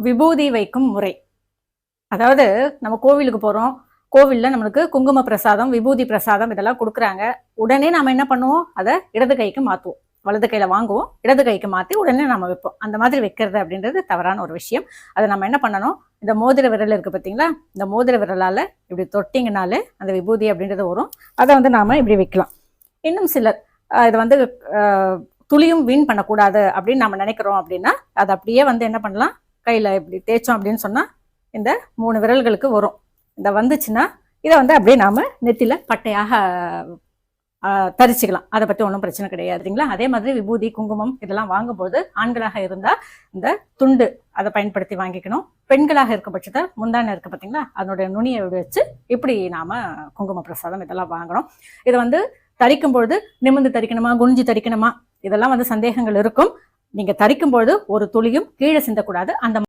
விபூதி வைக்கும் முறை. அதாவது நம்ம கோவிலுக்கு போறோம். கோவில்ல நம்மளுக்கு குங்கும பிரசாதம், விபூதி பிரசாதம் இதெல்லாம் குடுக்குறாங்க. உடனே நாம என்ன பண்ணுவோம்? அத இடது கைக்கு மாத்துவோம். வலது கையில வாங்குவோம். இடது கைக்கு மாத்தி உடனே நம்ம வைப்போம். அந்த மாதிரி வைக்கிறது அப்படின்றது தவறான ஒரு விஷயம். அத நம்ம என்ன பண்ணணும்? இந்த மோதிர விரல் இருக்கு பார்த்தீங்களா? இந்த மோதிர விரலால இப்படி தொட்டிங்கனாலே அந்த விபூதி அப்படின்றது வரும். அத வந்து நாம இப்படி வைக்கலாம். இன்னும் சிலர் இத வந்து துளியும் வீண் பண்ணக்கூடாது அப்படின்னு நம்ம நினைக்கிறோம் அப்படின்னா, அது அப்படியே வந்து என்ன பண்ணலாம்? கையில இப்படி தேய்ச்சோம் அப்படின்னு சொன்னா இந்த 3 விரல்களுக்கு வரும். இந்த வந்துச்சுன்னா இதை வந்து அப்படியே நாம நெத்தில பட்டையாக தரிச்சுக்கலாம். அதை பத்தி ஒன்றும் பிரச்சனை கிடையாதுங்களா? அதே மாதிரி விபூதி, குங்குமம் இதெல்லாம் வாங்கும்போது ஆண்களாக இருந்தா இந்த துண்டு அதை பயன்படுத்தி வாங்கிக்கணும். பெண்களாக இருக்க பட்சத்தை முந்தான இருக்கு பார்த்தீங்களா? அதனுடைய நுனியை வச்சு இப்படி நாம குங்கும பிரசாதம் இதெல்லாம் வாங்கணும். இதை வந்து தரிக்கும் பொழுது நிமிர்ந்து தரிக்கணுமா, குனிஞ்சு தரிக்கணுமா, இதெல்லாம் வந்து சந்தேகங்கள் இருக்கும். நீங்க தரிக்கும் பொழுது ஒரு துளியும் கீழே சிந்தக்கூடாது. அந்த